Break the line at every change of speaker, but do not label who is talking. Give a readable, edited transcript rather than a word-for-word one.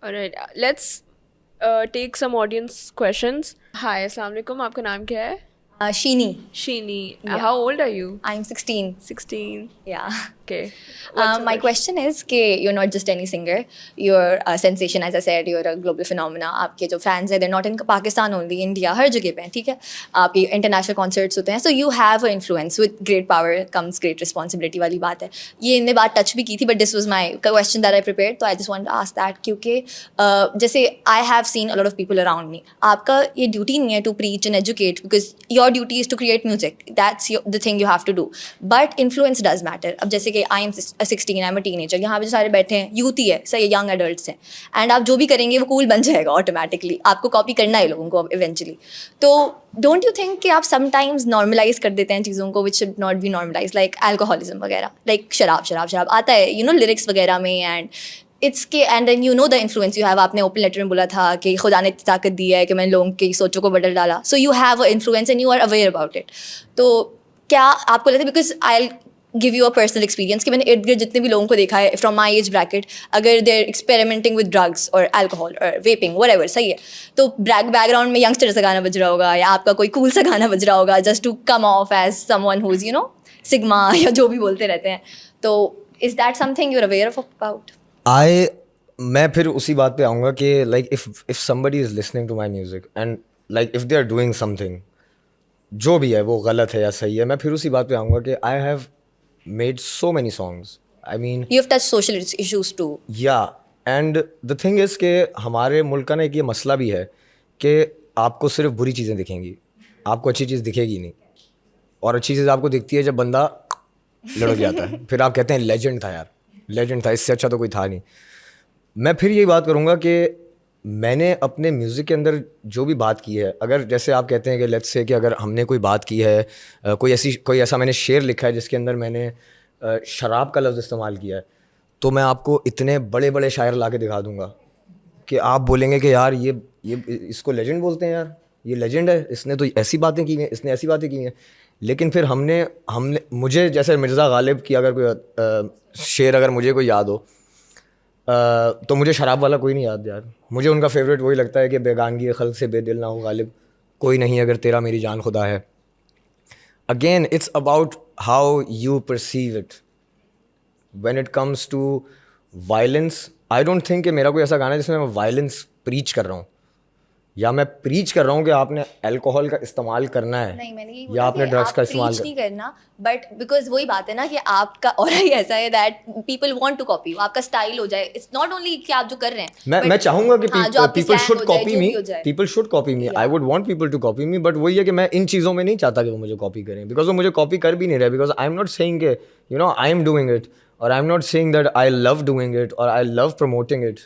Alright, let's take some audience questions. Hi, Assalamu alaikum. आपका नाम क्या है?
Sheeny.
Sheeny.
Yeah.
How old are you?
I'm 16.
16.
Yeah.
Okay. What's your
My question is कि you're not just any singer, you're a sensation, as I said, you're a global phenomena. आपके जो fans हैं, they're not in Pakistan only, India, हर जगह पे हैं, ठीक है? आपके international concerts होते हैं, so you have an influence. With great power comes great responsibility वाली बात है. ये इनने बात touch भी की थी, but this was my question that I prepared, so I just wanted to ask that क्योंकि जैसे I have seen a lot of people around me. आपका ये duty नहीं है to preach and educate because your duty is to create music. That's the thing you have to do. But influence does matter. अब जैसे कि I am 16, I am a teenager, यहाँ पे जो सारे बैठे हैं यूथ ही है, सही, यंग एडल्ट्स हैं, एंड आप जो भी करेंगे वो कूल बन जाएगा ऑटोमेटिकली, आपको कॉपी करना है लोगों को इवेंचुअली. तो डोंट यू थिंक कि आप समटाइम्स नॉर्मलाइज कर देते हैं चीज़ों को which should not be normalize, like alcoholism वगैरह, लाइक शराब आता है यू नो लिरिक्स वगैरह में, एंड इट्स के and then you know the influence you have. आपने ओपन लेटर में बोला था कि खुदा ने इतनी ताकत दी है कि मैंने लोगों की सोचों को बदल डाला, so you have a influence and you are aware about it. तो क्या आपको लगता है, because I give you a personal experience कि मैंने इर्द गिर्द जितने भी लोगों को देखा है फ्रॉम माई एज ब्रैकेट, अगर they are experimenting with drugs और अल्कोहल और वेपिंग व्हाटएवर, सही है, तो बैकग्राउंड में यंगस्टर सा गाना बज रहा होगा या आपका कोई कूल सा गाना बज रहा होगा just to come off as someone who is you know sigma या जो भी बोलते रहते हैं. तो is that something you are aware of about?
मैं फिर उसी बात पे आऊँगा कि like if somebody is listening to my music and like if they are doing something जो भी है वो गलत है या सही है, मैं फिर उसी बात पे आऊँगा कि I have made so many songs, I mean
you have touch social issues too.
Yeah and the thing is कि हमारे मुल्क का ना एक ये मसला भी है कि आपको सिर्फ बुरी चीज़ें दिखेंगी, आपको अच्छी चीज़ दिखेगी नहीं, और अच्छी चीज़ आपको दिखती है जब बंदा लड़क जाता है, फिर आप कहते हैं लेजेंड था यार, लेजेंड था, इससे अच्छा तो कोई था नहीं. मैं फिर यही बात करूँगा कि मैंने अपने म्यूज़िक के अंदर जो भी बात की है, अगर जैसे आप कहते हैं कि लेट्स से कि अगर हमने कोई बात की है, कोई ऐसा मैंने शेर लिखा है जिसके अंदर मैंने शराब का लफ्ज़ इस्तेमाल किया है, तो मैं आपको इतने बड़े बड़े शायर ला के दिखा दूँगा कि आप बोलेंगे कि यार ये इसको लेजेंड बोलते हैं, यार ये लेजेंड है, इसने तो ऐसी बातें की हैं, इसने ऐसी बातें की हैं. लेकिन फिर हमने मुझे जैसे मिर्ज़ा गालिब की अगर कोई शेर अगर मुझे कोई याद हो, तो मुझे शराब वाला कोई नहीं याद यार. मुझे उनका फेवरेट वही लगता है कि बेगानगी खल्क से बेदिल ना हो गालिब, कोई नहीं अगर तेरा मेरी जान खुदा है. Again it's about how you perceive it. When it comes to violence, I don't think कि मेरा कोई ऐसा गाना है जिसमें मैं वायलेंस प्रीच कर रहा हूँ या मैं प्रीच कर रहा हूँ कि आपने अल्कोहल का इस्तेमाल करना है.
नहीं, मैंने यही
या आपने ड्रग्स का इस्तेमाल
नहीं करना, बट बिकॉज वही बात है ना कि आपका और ही ऐसा है that people want to copy you, आपका स्टाइल हो जाए. इट्स नॉट ओनली कि आप जो कर रहे हैं,
मैं चाहूंगा कि people should copy me,
people
should copy me, I would want people to copy me. But वही है कि मैं इन चीज़ों में नहीं चाहता कि वो मुझे कॉपी करें, बिकॉज वो मुझे कॉपी कर भी नहीं रहे. Because I am not saying कि you know I am doing it, और I am not saying that I love doing it और आई लव प्रमोटिंग इट.